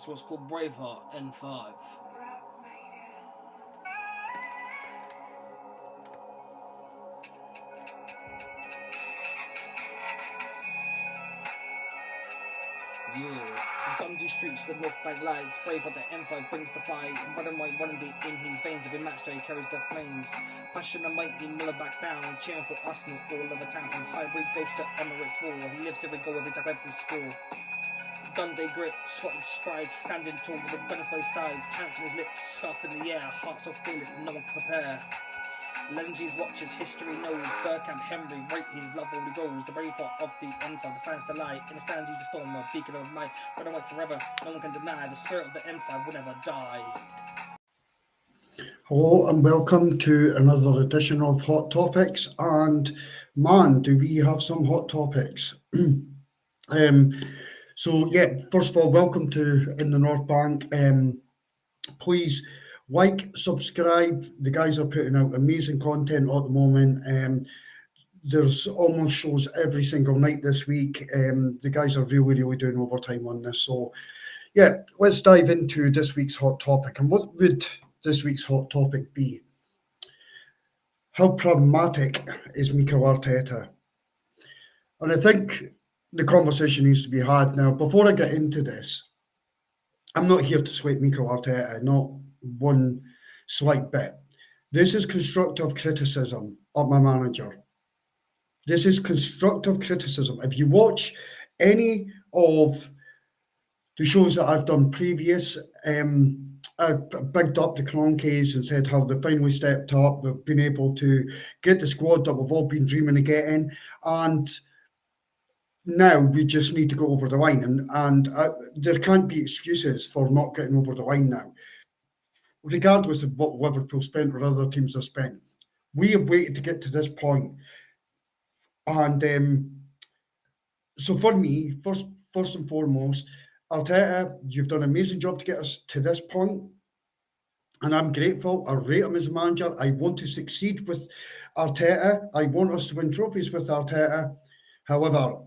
It's what's called Braveheart N5. Yeah, the Dundee streets, the North Bank lights, brave at the M5 brings the fight. Red and white running deep in his veins, every match day carries the flames. Passion and might, he never back down, cheering for Arsenal all over town. From Highbury goes to Emirates Wall, he lives every goal, every tap, every score. Dundee grit, Scottish pride, standing tall with the gunners by his side, chants on his lips, scarf in the air, hearts so fearless no one can prepare. Legendaries watches, history knows, Bergkamp, Henry, rate his love all he goes. The brave heart of the M5, the fans delight. In the stands he's a storm, a beacon of light. Red and white forever, no one can deny. The spirit of the M5 will never die. Hello and welcome to another edition of Hot Topics. And man, do we have some hot topics. First of all, welcome to In the North Bank. Please like, subscribe. The guys are putting out amazing content at the moment. There's almost shows every single night this week. The guys are really doing overtime on this. So yeah, let's dive into this week's hot topic. And what would this week's hot topic be? How pragmatic is Mikel Arteta? And I think the conversation needs to be had. Now, before I get into this, I'm not here to sweat Mikel Arteta, not one slight bit. This is constructive criticism of my manager. This is constructive criticism. If you watch any of the shows that I've done previous, I've bigged up the Cronkies and said how they finally stepped up. They've been able to get the squad that we've all been dreaming of getting. And now we just need to go over the line. And there can't be excuses for not getting over the line now, regardless of what Liverpool spent or other teams have spent. We have waited to get to this point. And so for me, first and foremost, Arteta, you've done an amazing job to get us to this point, and I'm grateful. I rate him as a manager. I want to succeed with Arteta. I want us to win trophies with Arteta. However,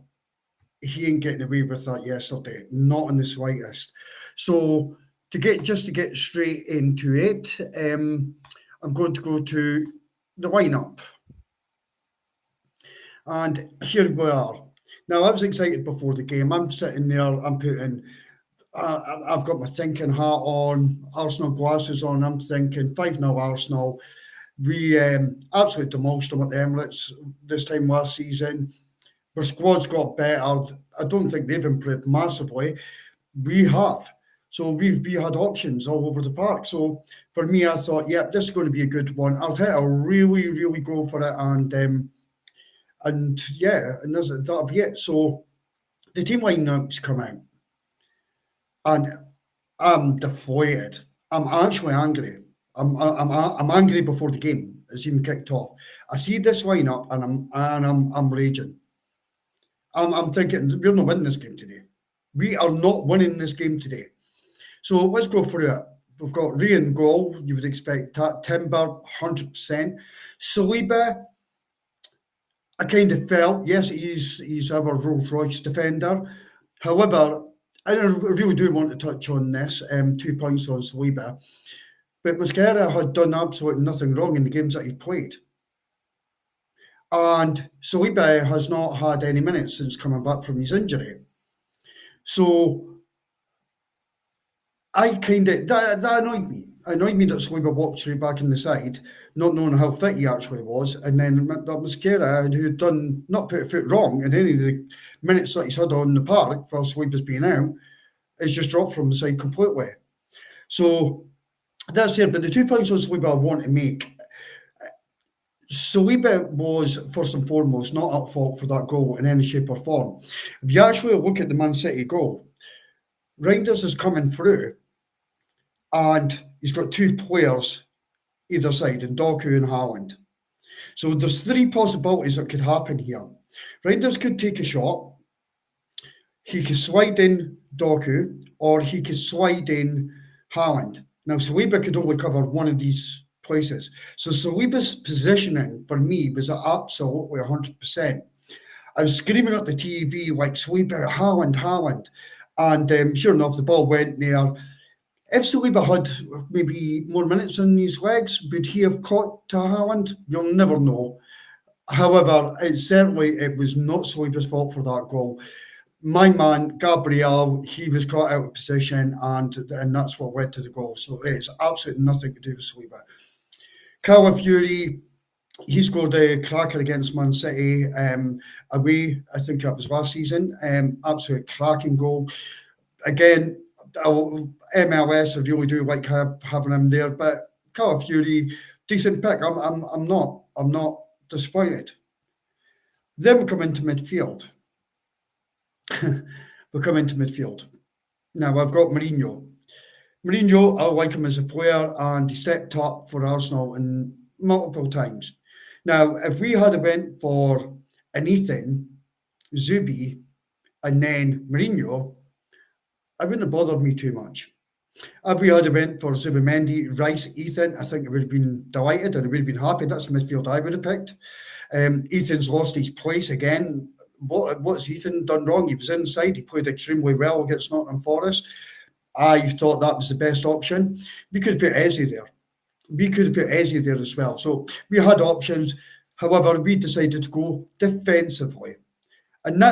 he ain't getting away with that yesterday, not in the slightest. So to get straight into it, I'm going to go to the lineup. And here we are. Now, I was excited before the game. I'm sitting there, I've got my thinking hat on, Arsenal glasses on. I'm thinking 5-0 Arsenal. We absolutely demolished them at the Emirates this time last season. Our squad's got better. I don't think they've improved massively. We have. So we had options all over the park. So for me, I thought, yeah, this is going to be a good one. I'll really go for it. And that'll be it. So the team lineup's come out, and I'm deflated. I'm actually angry. I'm angry before the game has even kicked off. I see this lineup, and I'm raging. I'm thinking we're not winning this game today. We are not winning this game today. So let's go through it. We've got Ray in goal. You would expect that. Timber, 100%. Saliba, I kind of felt, yes, he's our Rolls Royce defender. However, I really do want to touch on this, 2 points on Saliba. But Mascara had done absolutely nothing wrong in the games that he played. And Saliba has not had any minutes since coming back from his injury. So that annoyed me. It annoyed me that Saliba walked straight back in the side, not knowing how fit he actually was, and then that Mascara, who had not put a foot wrong in any of the minutes that he's had on the park while Saliba's been out, is just dropped from the side completely. So that's it. But the 2 points on Saliba I want to make. Saliba was, first and foremost, not at fault for that goal in any shape or form. If you actually look at the Man City goal, Reinders is coming through, and he's got 2 players either side, in Doku and Haaland. So there's 3 possibilities that could happen here. Reinders could take a shot, he could slide in Doku, or he could slide in Haaland. Now, Saliba could only cover one of these places. So Saliba's positioning, for me, was absolutely 100%. I was screaming at the TV like, Saliba, Haaland. And sure enough, the ball went there. If Saliba had maybe more minutes in his legs, would he have caught to Haaland? You'll never know. However, it was not Saliba's fault for that goal. My man, Gabriel, he was caught out of position, and that's what led to the goal. So it's absolutely nothing to do with Saliba. Calafiori, he scored a cracker against Man City away. I think that was last season. Absolute cracking goal. Again, MLS, I really do like having him there, but Calafiori, decent pick. I'm not disappointed. Then we come into midfield. Now I've got Mourinho. Mourinho, I like him as a player, and he stepped up for Arsenal in multiple times. Now, if we had went for an Ethan, Zubi, and then Mourinho, it wouldn't have bothered me too much. If we had went for Zubimendi, Rice, Ethan, I think I would have been delighted and I would have been happy. That's the midfield I would have picked. Ethan's lost his place again. What's Ethan done wrong? He was inside. He played extremely well against Nottingham Forest. I thought that was the best option. We could have put Eze there. As well. So we had options. However, we decided to go defensively. And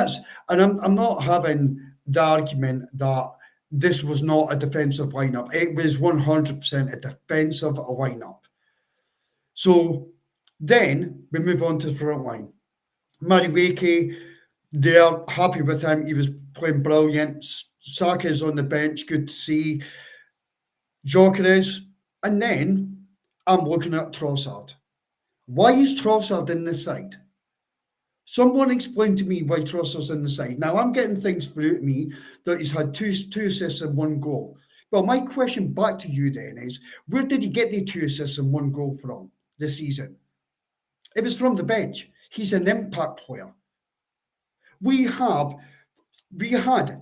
I'm not having the argument that this was not a defensive lineup. It was 100% a defensive lineup. So then we move on to the front line. Madueke, they're happy with him. He was playing brilliant. Saka's on the bench, good to see. Gyökeres, and then I'm looking at Trossard. Why is Trossard in the side? Someone explain to me why Trossard's in the side. Now, I'm getting things through to me that he's had two assists and one goal. Well, my question back to you then is, where did he get the 2 assists and 1 goal from this season? It was from the bench. He's an impact player. We had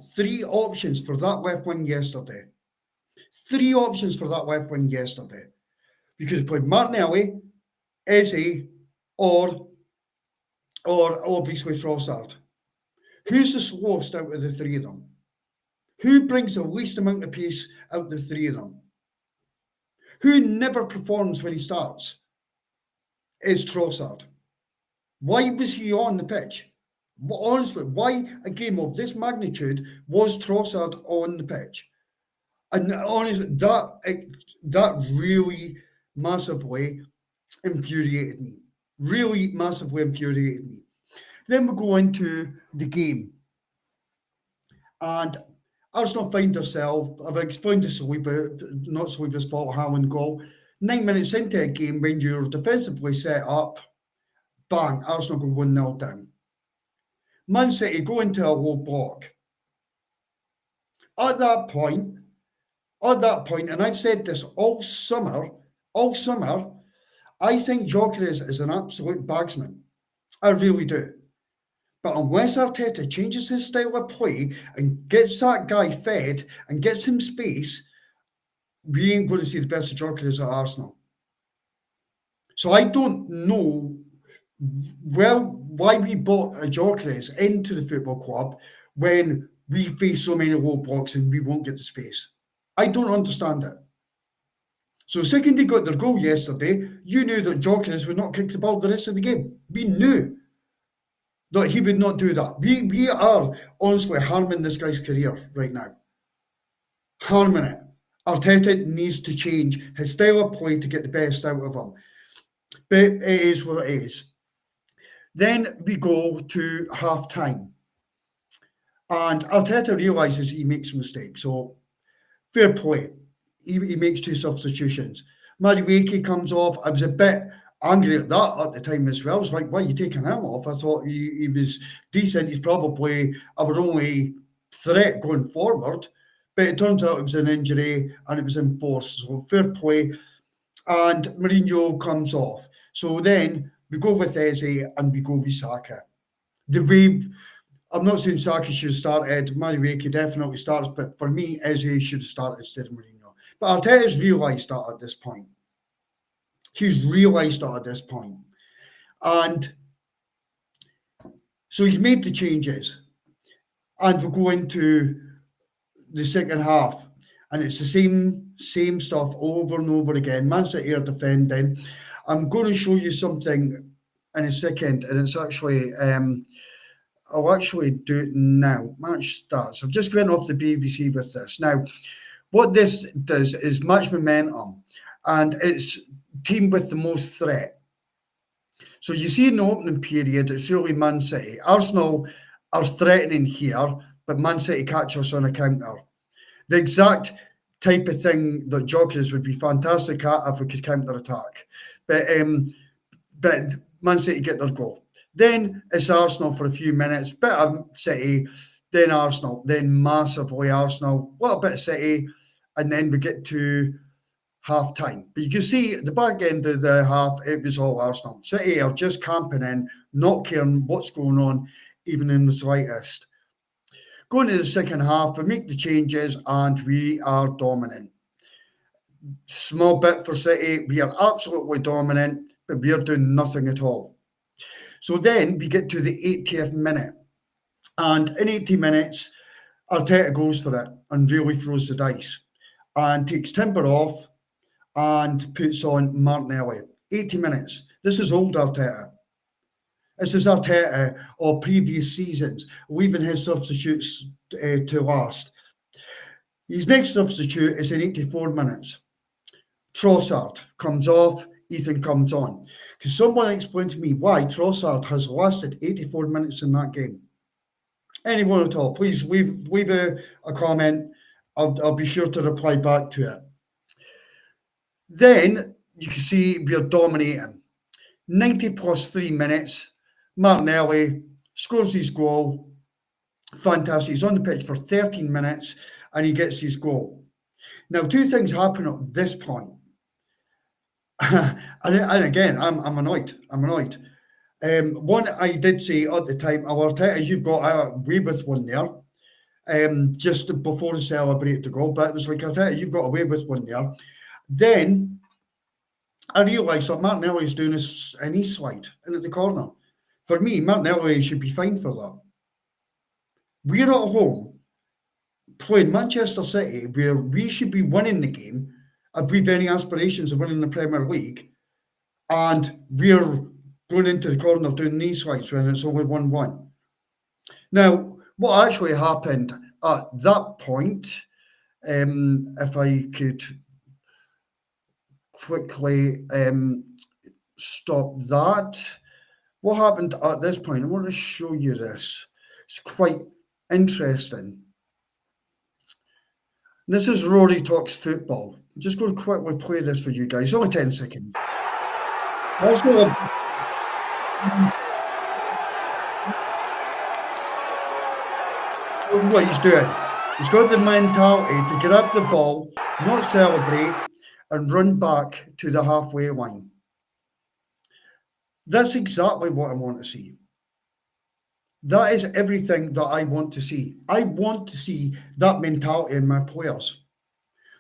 3 options for that left wing yesterday. 3 options for that left wing yesterday. We could have played Martinelli, Eze, or obviously Trossard. Who's the slowest out of the 3 of them? Who brings the least amount of pace out of the 3 of them? Who never performs when he starts? Is Trossard. Why was he on the pitch? Honestly, why a game of this magnitude was Trossard on the pitch? And honestly, that really massively infuriated me. Then we go into the game. And Arsenal find themselves, I've explained to Saliba, not Saliba's fault, Haaland goal. 9 minutes into a game, when you're defensively set up, bang, Arsenal go 1-0 down. Man City go into a low block. At that point, and I've said this all summer, I think Gyökeres is an absolute bagsman. I really do. But unless Arteta changes his style of play and gets that guy fed and gets him space, we ain't going to see the best of Gyökeres at Arsenal. So I don't know why we bought a Gyökeres into the football club when we face so many low blocks and we won't get the space. I don't understand it. So second they got their goal yesterday, you knew that Gyökeres would not kick the ball the rest of the game. We knew that he would not do that. We are honestly harming this guy's career right now. Harming it. Arteta needs to change his style of play to get the best out of him. But it is what it is. Then we go to half-time. And Arteta realises he makes a mistake. So fair play. He makes 2 substitutions. Madueke comes off. I was a bit angry at that at the time as well. I was like, why are you taking him off? I thought he was decent. He's probably our only threat going forward. But it turns out it was an injury and it was enforced. So fair play. And Mourinho comes off. So then we go with Eze and we go with Saka. I'm not saying Saka should have started. Madueke definitely starts, but for me, Eze should have started instead of Mourinho. But Arteta's realised that at this point. He's realised that at this point. And so he's made the changes. And we'll go into the second half, and it's the same stuff over and over again. Man City are defending. I'm going to show you something in a second, and it's actually I'll actually do it now. Match starts. I've just went off the BBC with this. Now, what this does is match momentum, and it's team with the most threat. So you see in the opening period, it's really Man City. Arsenal are threatening here, but Man City catch us on a counter. The exact type of thing that jockeys would be fantastic at if we could counter attack. But Man City get their goal. Then it's Arsenal for a few minutes, bit of City, then Arsenal, then massively Arsenal, a little bit of City, and then we get to half time. But you can see at the back end of the half, it was all Arsenal. City are just camping in, not caring what's going on, even in the slightest. Going to the second half, we make the changes and we are dominant. Small bit for City, we are absolutely dominant, but we are doing nothing at all. So then we get to the 80th minute, and in 80 minutes, Arteta goes for it and really throws the dice and takes Timber off and puts on Martinelli. 80 minutes. This is old Arteta. This is Arteta of previous seasons, leaving his substitutes to last. His next substitute is in 84 minutes. Trossard comes off, Ethan comes on. Because someone explained to me why Trossard has lasted 84 minutes in that game. Anyone at all, please leave a comment. I'll be sure to reply back to it. Then you can see we're dominating. 90 plus 3 minutes. Martinelli scores his goal. Fantastic. He's on the pitch for 13 minutes and he gets his goal. Now, two things happen at this point. and again, I'm annoyed. One, I did say at the time, Arteta, you've got away with one there. Just before the celebrate the goal, but it was like, Arteta, you've got away with one there. Then I realised that Martinelli's doing an e-slide in at the corner. For me, Martinelli should be fined for that. We're at home playing Manchester City, where we should be winning the game if we've any aspirations of winning the Premier League, and we're going into the corner doing these slides when it's only 1-1. Now, what actually happened at that point, if I could quickly stop that. What happened at this point? I want to show you this. It's quite interesting. This is Rory Talks Football. I'm just going to quickly play this for you guys. Only 10 seconds. What he's doing. He's got the mentality to grab the ball, not celebrate, and run back to the halfway line. That's exactly what I want to see. That is everything that I want to see. I want to see that mentality in my players.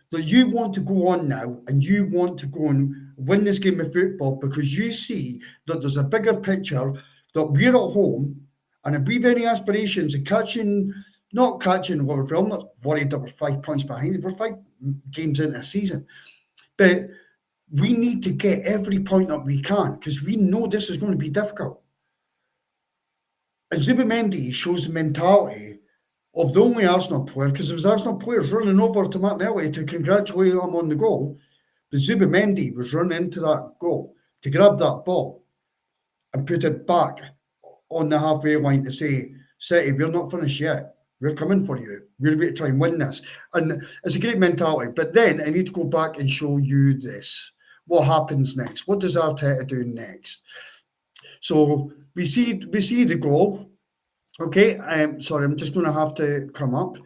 That you want to go on now and you want to go and win this game of football because you see that there's a bigger picture, that we're at home, and if we've any aspirations of not catching Liverpool, I'm not worried that we're 5 points behind. We're 5 games into a season. But we need to get every point that we can because we know this is going to be difficult. And Zubimendi shows the mentality of the only Arsenal player, because there was Arsenal players running over to Martinelli to congratulate him on the goal. But Zubimendi was running into that goal to grab that ball and put it back on the halfway line to say, City, we're not finished yet. We're coming for you. We're about to try and win this. And it's a great mentality. But then I need to go back and show you this. What happens next? What does Arteta do next? So we see the goal. Okay, sorry, I'm just going to have to come up.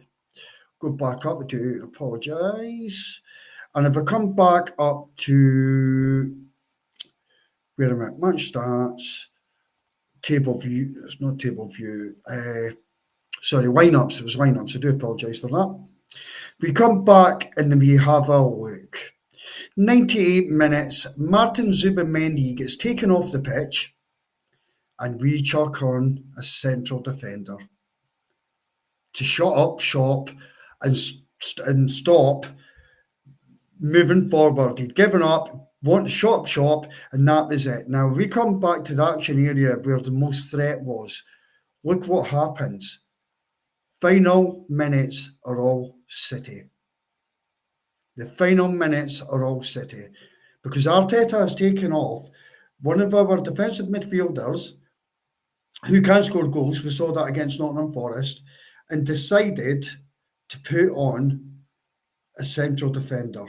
Go back up. I do apologise. And if I come back up to, wait a minute, match stats, table view, it's not table view, sorry, lineups, it was lineups, I do apologise for that. We come back and then we have a look. 98 minutes, Martin Zubimendi gets taken off the pitch and we chuck on a central defender to shut up shop and stop moving forward. He'd given up, want to shop, and that was it. Now we come back to the action area where the most threat was. Look what happens. Final minutes are all City. The final minutes are all City. Because Arteta has taken off one of our defensive midfielders who can score goals. We saw that against Nottingham Forest, and decided to put on a central defender.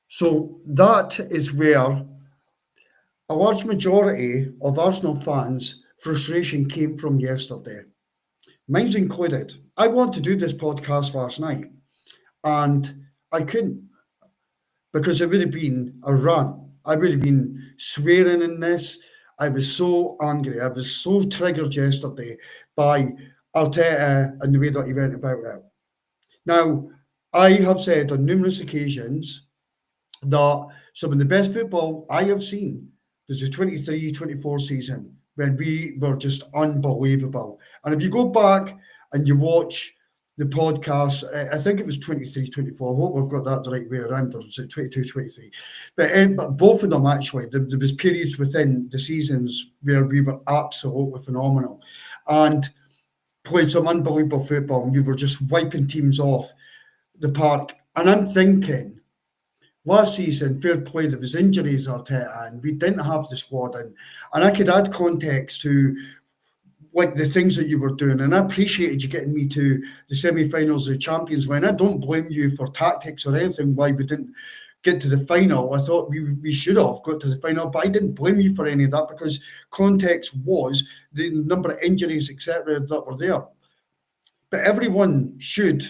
So that is where a large majority of Arsenal fans' frustration came from yesterday. Mine's included. I wanted to do this podcast last night and I couldn't because it would have been a run. I would have been swearing in this. I was so angry. I was so triggered yesterday by Arteta and the way that he went about it. Now, I have said on numerous occasions that some of the best football I have seen was the 23-24 season when we were just unbelievable. And if you go back and you watch the podcast, I think it was 23-24. I hope we've got that the right way around. Or was it 22-23? But both of them actually, there was periods within the seasons where we were absolutely phenomenal and played some unbelievable football, and we were just wiping teams off the park. And I'm thinking, last season, fair play, there was injuries, Arteta, and we didn't have the squad in. And I could add context to like the things that you were doing. And I appreciated you getting me to the semi-finals of the Champions League. I don't blame you for tactics or anything why we didn't get to the final. I thought we should have got to the final, but I didn't blame you for any of that because context was the number of injuries, etc., that were there. But everyone should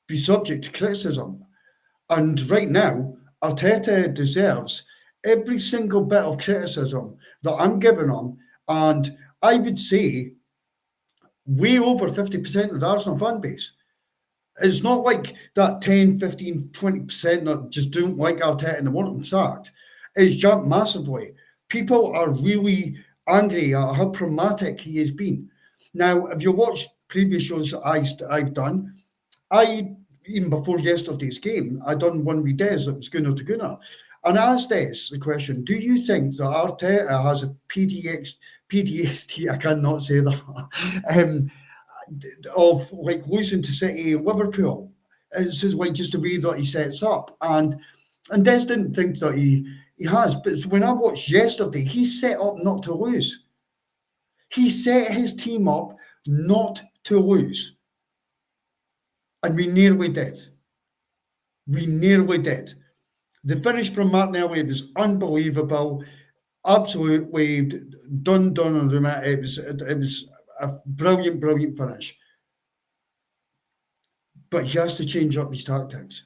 be subject to criticism. And right now, Arteta deserves every single bit of criticism that I'm giving him. And I would say way over 50% of the Arsenal fan base. It's not like that 10, 15, 20% that just don't like Arteta and want him sacked. It's jumped massively. People are really angry at how pragmatic he has been. Now, if you watch previous shows that I've done, even before yesterday's game, I done one with Des that was Gunnar to Gunnar. And I asked Des the question, do you think that Arteta has a PTSD, I cannot say that, of like losing to City and Liverpool? It's like just the way that he sets up. And Des didn't think that he has. But when I watched yesterday, he set up not to lose. He set his team up not to lose. And we nearly did. We nearly did. The finish from Martinelli was unbelievable. Absolutely done on the mat. It was a brilliant finish. But he has to change up his tactics.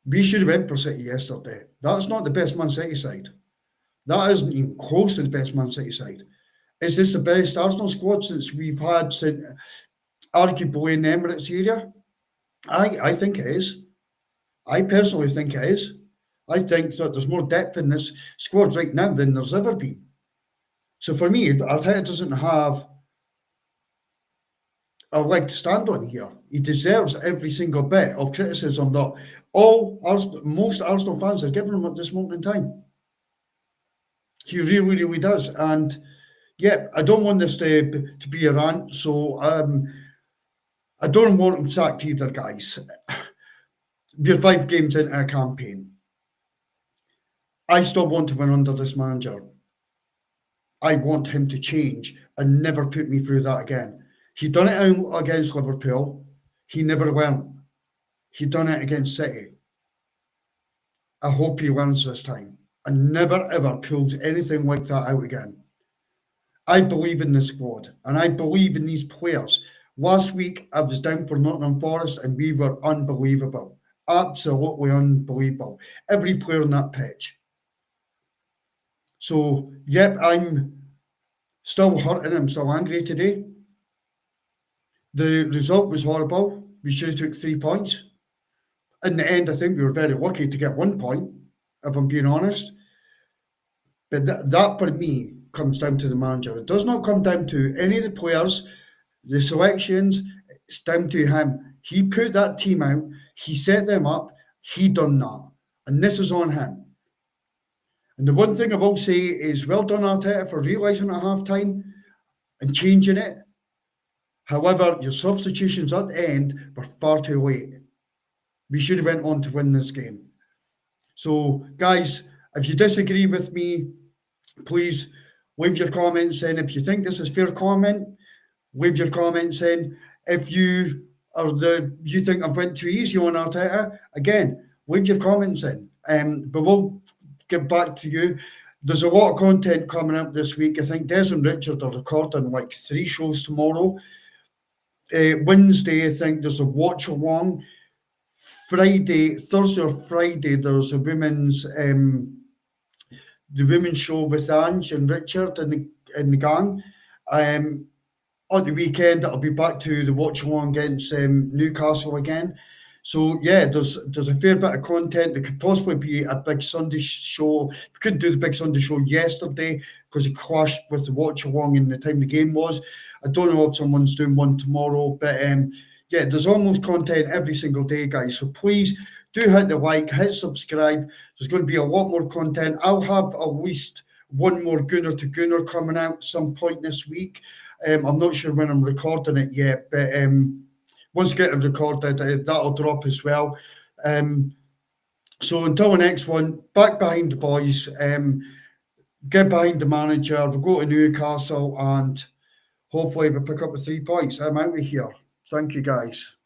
We should have went for City yesterday. That's not the best Man City side. That isn't even close to the best Man City side. Is this the best Arsenal squad since we've had, since arguably in the Emirates area? I think it is. I personally think it is. I think that there's more depth in this squad right now than there's ever been. So for me, Arteta doesn't have a leg to stand on here. He deserves every single bit of criticism that most Arsenal fans are giving him at this moment in time. He really does. And yeah, I don't want this to be a rant, so I don't want him sacked either, guys. We're 5 games into a campaign. I still want to win under this manager. I want him to change and never put me through that again. He done it against Liverpool. He never learned. He done it against City. I hope he learns this time and never ever pulls anything like that out again. I believe in the squad and I believe in these players. Last week, I was down for Nottingham Forest and we were unbelievable. Absolutely unbelievable. Every player on that pitch. So, yep, I'm still hurting. I'm still angry today. The result was horrible. We should have took 3 points. In the end, I think we were very lucky to get 1 point, if I'm being honest. But that for me comes down to the manager. It does not come down to any of the players. The selections, it's down to him. He put that team out, he set them up, he done that. And this is on him. And the one thing I will say is well done, Arteta, for realising at half time and changing it. However, your substitutions at the end were far too late. We should have went on to win this game. So, guys, if you disagree with me, please leave your comments in. If you think this is fair comment, leave your comments in. If you think I've went too easy on Arteta, again, leave your comments in. But we'll get back to you. There's a lot of content coming up this week. I think Des and Richard are recording like 3 shows tomorrow. Wednesday, I think there's a watch along. Thursday or Friday, there's a women's show with Ange and Richard and the gang. On the weekend, it'll be back to the watch along against Newcastle again. So yeah, there's a fair bit of content. There could possibly be a big Sunday show. We couldn't do the big Sunday show yesterday because it clashed with the watch along in the time the game was. I don't know if someone's doing one tomorrow, but yeah, there's almost content every single day, guys. So please do hit the like, hit subscribe. There's going to be a lot more content. I'll have at least one more Gunner to Gunner coming out some point this week. I'm not sure when I'm recording it yet, but once I get it recorded, that'll drop as well. So until the next one, back behind the boys, get behind the manager, we'll go to Newcastle and hopefully we'll pick up the 3 points. I'm out of here. Thank you, guys.